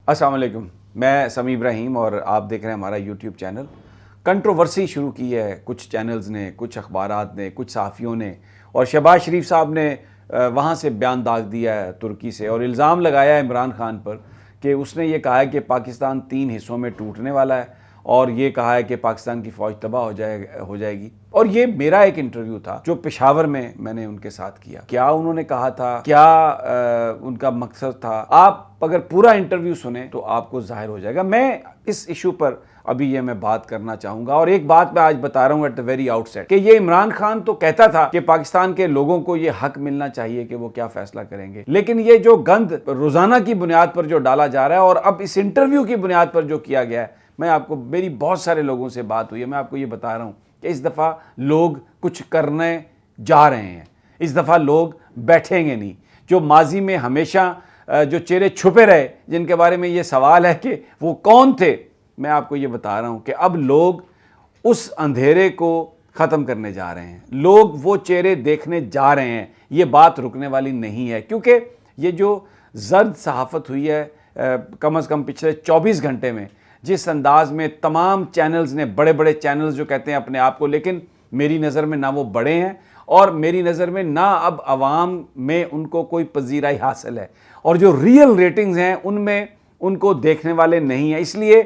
السلام علیکم، میں سمیع ابراہیم اور آپ دیکھ رہے ہیں ہمارا یوٹیوب چینل۔ کنٹروورسی شروع کی ہے کچھ چینلز نے، کچھ اخبارات نے، کچھ صحافیوں نے، اور شہباز شریف صاحب نے وہاں سے بیان داغ دیا ہے ترکی سے، اور الزام لگایا ہے عمران خان پر کہ اس نے یہ کہا ہے کہ پاکستان 3 حصوں میں ٹوٹنے والا ہے، اور یہ کہا ہے کہ پاکستان کی فوج تباہ ہو جائے گی۔ اور یہ میرا ایک انٹرویو تھا جو پشاور میں نے ان کے ساتھ کیا۔ کیا انہوں نے کہا تھا، کیا ان کا مقصد تھا، آپ اگر پورا انٹرویو سنیں تو آپ کو ظاہر ہو جائے گا۔ میں اس ایشو پر ابھی میں بات کرنا چاہوں گا، اور ایک بات میں آج بتا رہا ہوں ایٹ دی ویری آؤٹ سیٹ کہ یہ عمران خان تو کہتا تھا کہ پاکستان کے لوگوں کو یہ حق ملنا چاہیے کہ وہ کیا فیصلہ کریں گے، لیکن یہ جو گند روزانہ کی بنیاد پر جو ڈالا جا رہا ہے اور اب اس انٹرویو کی بنیاد پر جو کیا گیا ہے، میں آپ کو، میری بہت سارے لوگوں سے بات ہوئی ہے، میں آپ کو یہ بتا رہا ہوں کہ اس دفعہ لوگ کچھ کرنے جا رہے ہیں، اس دفعہ لوگ بیٹھیں گے نہیں۔ جو ماضی میں ہمیشہ جو چہرے چھپے رہے، جن کے بارے میں یہ سوال ہے کہ وہ کون تھے، میں آپ کو یہ بتا رہا ہوں کہ اب لوگ اس اندھیرے کو ختم کرنے جا رہے ہیں، لوگ وہ چہرے دیکھنے جا رہے ہیں۔ یہ بات رکنے والی نہیں ہے، کیونکہ یہ جو زرد صحافت ہوئی ہے کم از کم پچھلے 24 گھنٹے میں، جس انداز میں تمام چینلز نے، بڑے بڑے چینلز جو کہتے ہیں اپنے آپ کو، لیکن میری نظر میں نہ وہ بڑے ہیں، اور میری نظر میں نہ اب عوام میں ان کو کوئی پذیرائی حاصل ہے، اور جو ریئل ریٹنگز ہیں ان میں ان کو دیکھنے والے نہیں ہیں، اس لیے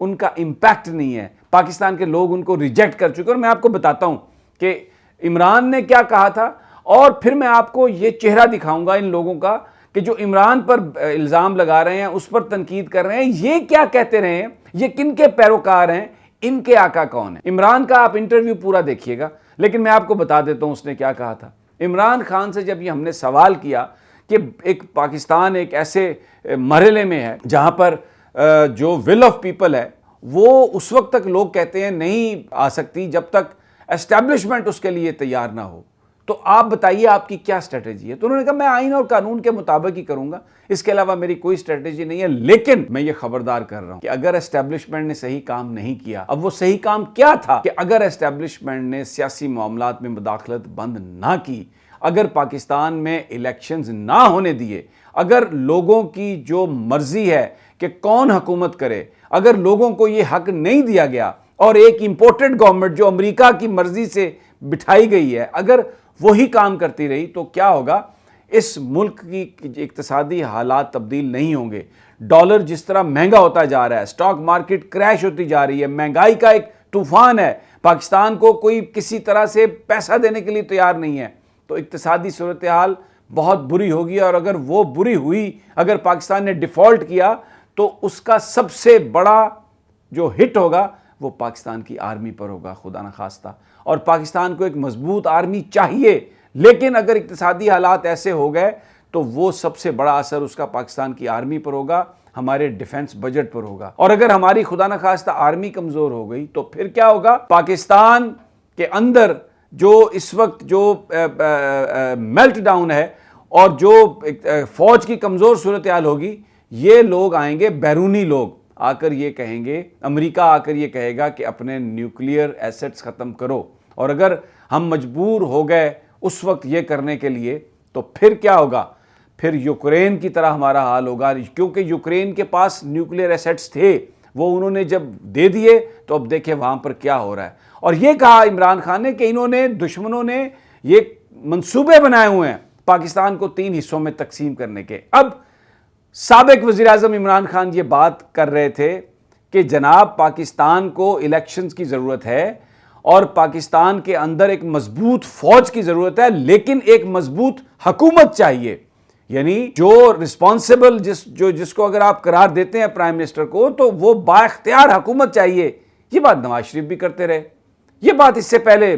ان کا امپیکٹ نہیں ہے۔ پاکستان کے لوگ ان کو ریجیکٹ کر چکے، اور میں آپ کو بتاتا ہوں کہ عمران نے کیا کہا تھا، اور پھر میں آپ کو یہ چہرہ دکھاؤں گا ان لوگوں کا کہ جو عمران پر الزام لگا رہے ہیں، اس پر تنقید کر رہے ہیں، یہ کیا کہتے رہے ہیں، یہ کن کے پیروکار ہیں، ان کے آقا کون ہیں۔ عمران کا آپ انٹرویو پورا دیکھیے گا، لیکن میں آپ کو بتا دیتا ہوں اس نے کیا کہا تھا۔ عمران خان سے جب یہ ہم نے سوال کیا کہ ایک پاکستان ایک ایسے مرحلے میں ہے جہاں پر جو ول آف پیپل ہے وہ اس وقت تک لوگ کہتے ہیں نہیں آ سکتی جب تک اسٹیبلشمنٹ اس کے لیے تیار نہ ہو، تو آپ بتائیے آپ کی کیا اسٹریٹجی ہے۔ تو انہوں نے کہا میں آئین اور قانون کے مطابق ہی کروں گا، اس کے علاوہ میری کوئی اسٹریٹجی نہیں ہے، لیکن میں یہ خبردار کر رہا ہوں کہ اگر اسٹیبلشمنٹ نے صحیح کام نہیں کیا، اب وہ صحیح کام کیا تھا کہ اگر اسٹیبلشمنٹ نے سیاسی معاملات میں مداخلت بند نہ کی، اگر پاکستان میں الیکشنز نہ ہونے دیے، اگر لوگوں کی جو مرضی ہے کہ کون حکومت کرے، اگر لوگوں کو یہ حق نہیں دیا گیا، اور ایک امپورٹڈ گورنمنٹ جو امریکہ کی مرضی سے بٹھائی گئی ہے، اگر وہی کام کرتی رہی تو کیا ہوگا؟ اس ملک کی اقتصادی حالات تبدیل نہیں ہوں گے۔ ڈالر جس طرح مہنگا ہوتا جا رہا ہے، سٹاک مارکیٹ کریش ہوتی جا رہی ہے، مہنگائی کا ایک طوفان ہے، پاکستان کو کوئی کسی طرح سے پیسہ دینے کے لیے تیار نہیں ہے، تو اقتصادی صورتحال بہت بری ہوگی، اور اگر وہ بری ہوئی، اگر پاکستان نے ڈیفالٹ کیا تو اس کا سب سے بڑا جو ہٹ ہوگا وہ پاکستان کی آرمی پر ہوگا، خدا نخواستہ۔ اور پاکستان کو ایک مضبوط آرمی چاہیے، لیکن اگر اقتصادی حالات ایسے ہو گئے تو وہ سب سے بڑا اثر اس کا پاکستان کی آرمی پر ہوگا، ہمارے ڈیفنس بجٹ پر ہوگا، اور اگر ہماری خدا نخواستہ آرمی کمزور ہو گئی تو پھر کیا ہوگا؟ پاکستان کے اندر جو اس وقت جو میلٹ ڈاؤن ہے اور جو فوج کی کمزور صورتحال ہوگی، یہ لوگ آئیں گے، بیرونی لوگ آ کر یہ کہیں گے، امریکہ آ کر یہ کہے گا کہ اپنے نیوکلیئر ایسٹس ختم کرو، اور اگر ہم مجبور ہو گئے اس وقت یہ کرنے کے لیے تو پھر کیا ہوگا؟ پھر یوکرین کی طرح ہمارا حال ہوگا، کیونکہ یوکرین کے پاس نیوکلیئر ایسٹس تھے، وہ انہوں نے جب دے دیے تو اب دیکھیں وہاں پر کیا ہو رہا ہے۔ اور یہ کہا عمران خان نے کہ انہوں نے، دشمنوں نے یہ منصوبے بنائے ہوئے ہیں پاکستان کو 3 حصوں میں تقسیم کرنے کے۔ اب سابق وزیر اعظم عمران خان یہ بات کر رہے تھے کہ جناب پاکستان کو الیکشنز کی ضرورت ہے، اور پاکستان کے اندر ایک مضبوط فوج کی ضرورت ہے، لیکن ایک مضبوط حکومت چاہیے، یعنی جو رسپانسبل، جس کو اگر آپ قرار دیتے ہیں پرائم منسٹر کو، تو وہ با اختیار حکومت چاہیے۔ یہ بات نواز شریف بھی کرتے رہے، یہ بات اس سے پہلے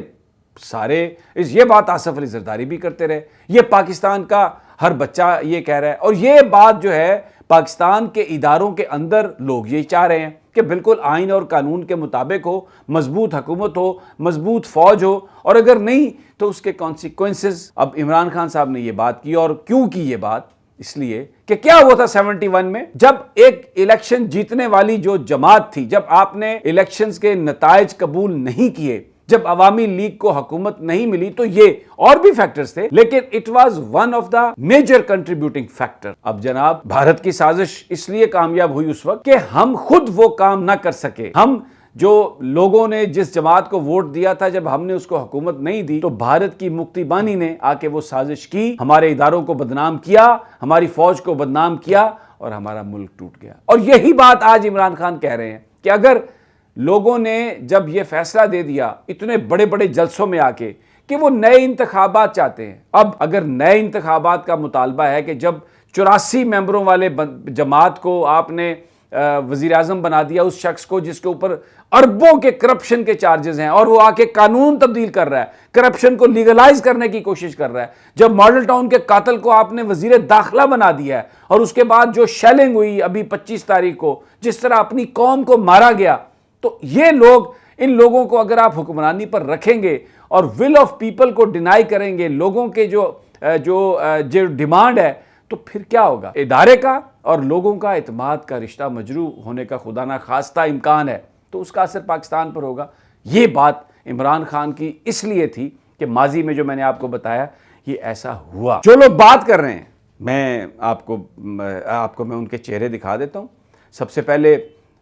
یہ بات آصف علی زرداری بھی کرتے رہے، یہ پاکستان کا ہر بچہ یہ کہہ رہا ہے، اور یہ بات جو ہے پاکستان کے اداروں کے اندر لوگ یہ چاہ رہے ہیں کہ بالکل آئین اور قانون کے مطابق ہو، مضبوط حکومت ہو، مضبوط فوج ہو، اور اگر نہیں تو اس کے کانسیکوینسز۔ اب عمران خان صاحب نے یہ بات کی، اور کیوں کی یہ بات؟ اس لیے کہ کیا ہوا تھا 71 میں، جب ایک الیکشن جیتنے والی جو جماعت تھی، جب آپ نے الیکشنز کے نتائج قبول نہیں کیے جب عوامی لیگ کو حکومت نہیں ملی تو یہ اور بھی فیکٹرز تھے، لیکن it was one of the major contributing factor. اب جناب بھارت کی سازش اس لیے کامیاب ہوئی اس وقت کہ ہم خود وہ کام نہ کر سکے۔ ہم جو لوگوں نے جس جماعت کو ووٹ دیا تھا، جب ہم نے اس کو حکومت نہیں دی تو بھارت کی مکتی بانی نے آ کے وہ سازش کی، ہمارے اداروں کو بدنام کیا، ہماری فوج کو بدنام کیا اور ہمارا ملک ٹوٹ گیا۔ اور یہی بات آج عمران خان کہہ رہے ہیں کہ اگر لوگوں نے جب یہ فیصلہ دے دیا اتنے بڑے بڑے جلسوں میں آ کے کہ وہ نئے انتخابات چاہتے ہیں، اب اگر نئے انتخابات کا مطالبہ ہے کہ جب 84 ممبروں والے جماعت کو آپ نے وزیر اعظم بنا دیا، اس شخص کو جس کے اوپر اربوں کے کرپشن کے چارجز ہیں، اور وہ آ کے قانون تبدیل کر رہا ہے، کرپشن کو لیگلائز کرنے کی کوشش کر رہا ہے، جب ماڈل ٹاؤن کے قاتل کو آپ نے وزیر داخلہ بنا دیا ہے، اور اس کے بعد جو شیلنگ ہوئی ابھی 25 تاریخ کو، جس طرح اپنی قوم کو مارا گیا، تو یہ لوگ، ان لوگوں کو اگر آپ حکمرانی پر رکھیں گے اور ول آف پیپل کو ڈینائی کریں گے، لوگوں کے جو ڈیمانڈ ہے، تو پھر کیا ہوگا؟ ادارے کا اور لوگوں کا اعتماد کا رشتہ مجروح ہونے کا خدا نہ خواستہ امکان ہے، تو اس کا اثر پاکستان پر ہوگا۔ یہ بات عمران خان کی اس لیے تھی کہ ماضی میں جو میں نے آپ کو بتایا یہ ایسا ہوا۔ جو لوگ بات کر رہے ہیں، میں آپ کو میں ان کے چہرے دکھا دیتا ہوں۔ سب سے پہلے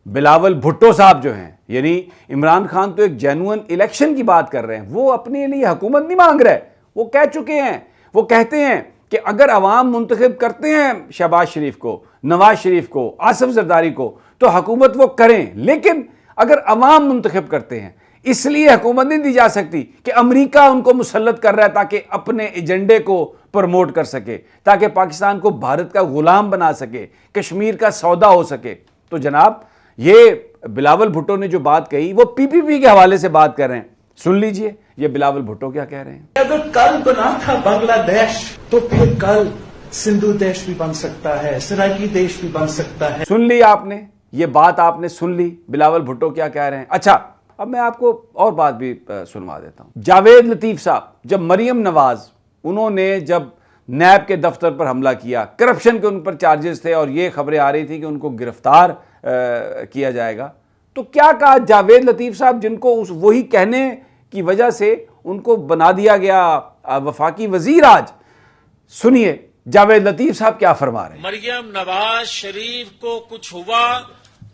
بلاول بھٹو صاحب جو ہیں، یعنی عمران خان تو ایک جینوئن الیکشن کی بات کر رہے ہیں، وہ اپنے لیے حکومت نہیں مانگ رہے، وہ کہہ چکے ہیں، وہ کہتے ہیں کہ اگر عوام منتخب کرتے ہیں شہباز شریف کو، نواز شریف کو، آصف زرداری کو، تو حکومت وہ کریں، لیکن اگر عوام منتخب کرتے ہیں، اس لیے حکومت نہیں دی جا سکتی کہ امریکہ ان کو مسلط کر رہا ہے تاکہ اپنے ایجنڈے کو پروموٹ کر سکے، تاکہ پاکستان کو بھارت کا غلام بنا سکے، کشمیر کا سودا ہو سکے۔ تو جناب یہ بلاول بھٹو نے جو بات کہی وہ پی پی پی کے حوالے سے بات کر رہے ہیں، سن لیجئے یہ بلاول بھٹو کیا کہہ رہے ہیں۔ اگر کل بنا تھا بنگلہ دیش تو پھر کل سندھو دیش بھی بن سکتا ہے، سرائکی دیش بھی بن سکتا ہے۔ سن لی آپ نے یہ بات، آپ نے سن لی بلاول بھٹو کیا کہہ رہے ہیں۔ اچھا اب میں آپ کو اور بات بھی سنوا دیتا ہوں۔ جاوید لطیف صاحب، جب مریم نواز انہوں نے جب نیب کے دفتر پر حملہ کیا، کرپشن کے ان پر چارجز تھے اور یہ خبریں آ رہی تھی کہ ان کو گرفتار کیا جائے گا، تو کیا کہا جاوید لطیف صاحب، جن کو وہی کہنے کی وجہ سے ان کو بنا دیا گیا وفاقی وزیر آج؟ سنیے جاوید لطیف صاحب کیا فرما رہے ہیں۔ مریم نواز شریف کو کچھ ہوا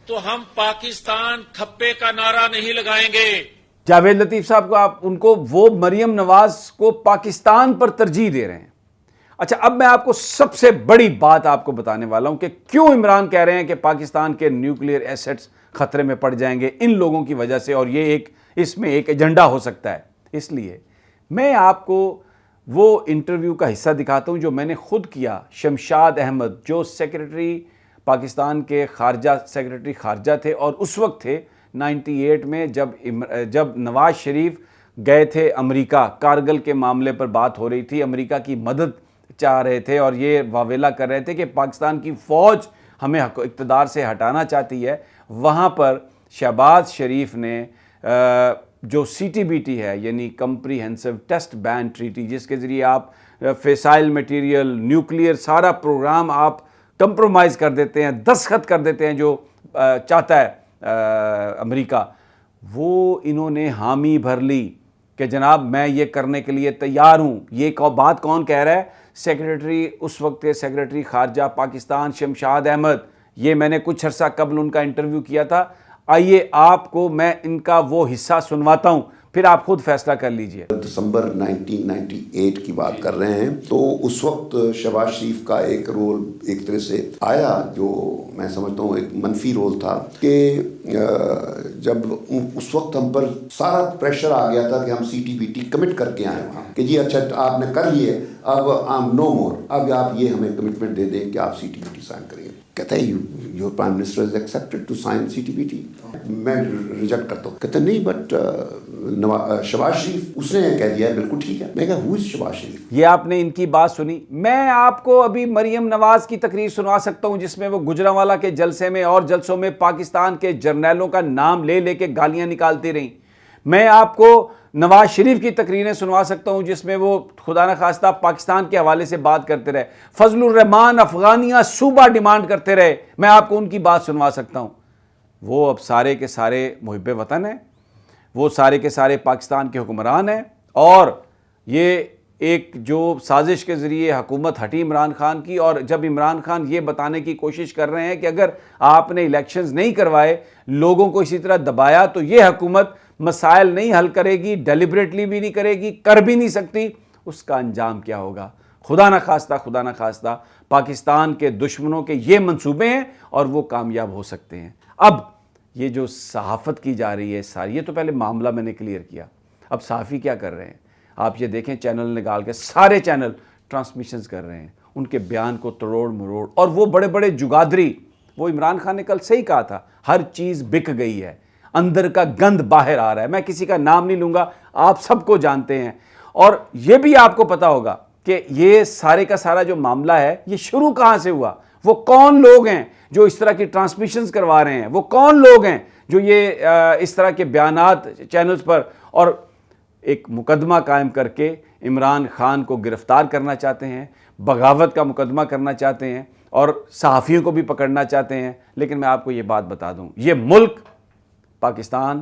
تو ہم پاکستان کھپے کا نعرہ نہیں لگائیں گے۔ جاوید لطیف صاحب کو آپ ان کو وہ مریم نواز کو پاکستان پر ترجیح دے رہے ہیں۔ اچھا اب میں آپ کو سب سے بڑی بات آپ کو بتانے والا ہوں کہ کیوں عمران کہہ رہے ہیں کہ پاکستان کے نیوکلیئر ایسٹس خطرے میں پڑ جائیں گے ان لوگوں کی وجہ سے، اور یہ اس میں ایک ایجنڈا ہو سکتا ہے۔ اس لیے میں آپ کو وہ انٹرویو کا حصہ دکھاتا ہوں جو میں نے خود کیا، شمشاد احمد جو سیکریٹری پاکستان کے سیکریٹری خارجہ تھے، اور اس وقت تھے 98 میں جب نواز شریف گئے تھے امریکہ، کارگل کے معاملے پر بات ہو رہی تھی، امریکہ کی مدد چاہ رہے تھے اور یہ واویلا کر رہے تھے کہ پاکستان کی فوج ہمیں اقتدار سے ہٹانا چاہتی ہے۔ وہاں پر شہباز شریف نے جو سی ٹی بی ٹی ہے، یعنی کمپریہنسو ٹیسٹ بین ٹریٹی، جس کے ذریعے آپ فیسائل میٹیریل، نیوکلیئر سارا پروگرام آپ کمپرومائز کر دیتے ہیں، دستخط کر دیتے ہیں جو چاہتا ہے امریکہ، وہ انہوں نے حامی بھر لی کہ جناب میں یہ کرنے کے لیے تیار ہوں۔ یہ بات کون کہہ رہا ہے؟ سیکریٹری، اس وقت کے سیکریٹری خارجہ پاکستان شمشاد احمد۔ یہ میں نے کچھ عرصہ قبل ان کا انٹرویو کیا تھا۔ آئیے آپ کو میں ان کا وہ حصہ سنواتا ہوں، پھر آپ خود فیصلہ کر لیجئے۔ دسمبر 1998 کی بات کر رہے ہیں، تو اس وقت شہباز شریف کا ایک رول ایک طرح سے آیا جو میں سمجھتا ہوں ایک منفی رول تھا، کہ جب اس وقت ہم پر سارا پریشر آ گیا تھا کہ ہم C T B T commit کر کے آئے وہاں کہ جی اچھا آپ نے کر لیے، اب نو مور، اب آپ یہ ہمیں کمٹمنٹ دے دیں کہ آپ C T B T sign کریے۔ کہتا ہے your prime minister is accepted to sign C T B T. میں ریجیکٹ کرتا ہوں، کہتے نہیں بٹ شہباز شریف اس نے کہہ دیا ہے بالکل ٹھیک ہے۔ میں کہا ہو از شہباز شریف؟ یہ آپ نے ان کی بات سنی۔ میں آپ کو ابھی مریم نواز کی تقریر سنوا سکتا ہوں جس میں وہ گجرانوالہ کے جلسے میں اور جلسوں میں پاکستان کے جرنیلوں کا نام لے لے کے گالیاں نکالتی رہیں۔ میں آپ کو نواز شریف کی تقریریں سنوا سکتا ہوں جس میں وہ خدا نخواستہ پاکستان کے حوالے سے بات کرتے رہے، فضل الرحمان افغانیہ صوبہ ڈیمانڈ کرتے رہے، میں آپ کو ان کی بات سنوا سکتا ہوں۔ وہ اب سارے کے سارے محب وطن ہیں، وہ سارے کے سارے پاکستان کے حکمران ہیں، اور یہ ایک جو سازش کے ذریعے حکومت ہٹی عمران خان کی، اور جب عمران خان یہ بتانے کی کوشش کر رہے ہیں کہ اگر آپ نے الیکشنز نہیں کروائے، لوگوں کو اسی طرح دبایا، تو یہ حکومت مسائل نہیں حل کرے گی، ڈیلیبریٹلی بھی نہیں کرے گی، کر بھی نہیں سکتی، اس کا انجام کیا ہوگا؟ خدا نہ خواستہ پاکستان کے دشمنوں کے یہ منصوبے ہیں اور وہ کامیاب ہو سکتے ہیں۔ اب یہ جو صحافت کی جا رہی ہے ساری، یہ تو پہلے معاملہ میں نے کلیئر کیا، اب صحافی کیا کر رہے ہیں؟ آپ یہ دیکھیں، چینل نکال کے سارے چینل ٹرانسمیشنز کر رہے ہیں، ان کے بیان کو تروڑ مروڑ، اور وہ بڑے بڑے جگادری، وہ عمران خان نے کل صحیح کہا تھا، ہر چیز بک گئی ہے، اندر کا گند باہر آ رہا ہے، میں کسی کا نام نہیں لوں گا، آپ سب کو جانتے ہیں، اور یہ بھی آپ کو پتا ہوگا کہ یہ سارے کا سارا جو معاملہ ہے یہ شروع کہاں سے ہوا، وہ کون لوگ ہیں جو اس طرح کی ٹرانسمیشنز کروا رہے ہیں، وہ کون لوگ ہیں جو یہ اس طرح کے بیانات چینلز پر اور ایک مقدمہ قائم کر کے عمران خان کو گرفتار کرنا چاہتے ہیں، بغاوت کا مقدمہ کرنا چاہتے ہیں، اور صحافیوں کو بھی پکڑنا چاہتے ہیں۔ لیکن میں آپ کو یہ بات بتا دوں، یہ ملک پاکستان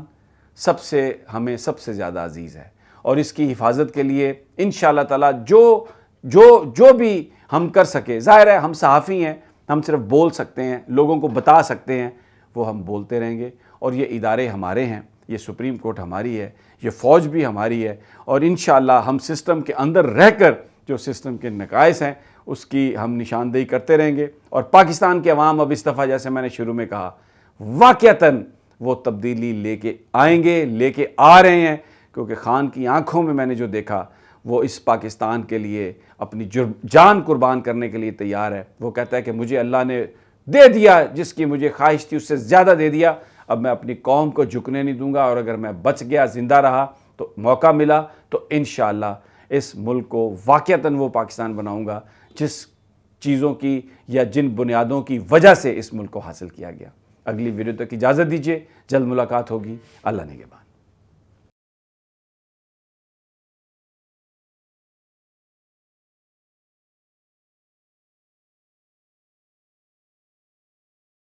ہمیں سب سے زیادہ عزیز ہے، اور اس کی حفاظت کے لیے انشاءاللہ تعالی جو بھی ہم کر سکے، ظاہر ہے ہم صحافی ہیں، ہم صرف بول سکتے ہیں، لوگوں کو بتا سکتے ہیں، وہ ہم بولتے رہیں گے، اور یہ ادارے ہمارے ہیں، یہ سپریم کورٹ ہماری ہے، یہ فوج بھی ہماری ہے، اور انشاءاللہ ہم سسٹم کے اندر رہ کر جو سسٹم کے نقائص ہیں اس کی ہم نشاندہی کرتے رہیں گے، اور پاکستان کے عوام اب اس دفعہ، جیسے میں نے شروع میں کہا، واقعتاً وہ تبدیلی لے کے آئیں گے، لے کے آ رہے ہیں، کیونکہ خان کی آنکھوں میں نے جو دیکھا، وہ اس پاکستان کے لیے اپنی جان قربان کرنے کے لیے تیار ہے۔ وہ کہتا ہے کہ مجھے اللہ نے دے دیا، جس کی مجھے خواہش تھی اس سے زیادہ دے دیا، اب میں اپنی قوم کو جھکنے نہیں دوں گا، اور اگر میں بچ گیا، زندہ رہا، تو موقع ملا تو انشاءاللہ اس ملک کو واقعتاً وہ پاکستان بناؤں گا جس چیزوں کی یا جن بنیادوں کی وجہ سے اس ملک کو حاصل کیا گیا۔ اگلی ویڈیو تک اجازت دیجیے، جلد ملاقات ہوگی، اللہ نگہبان۔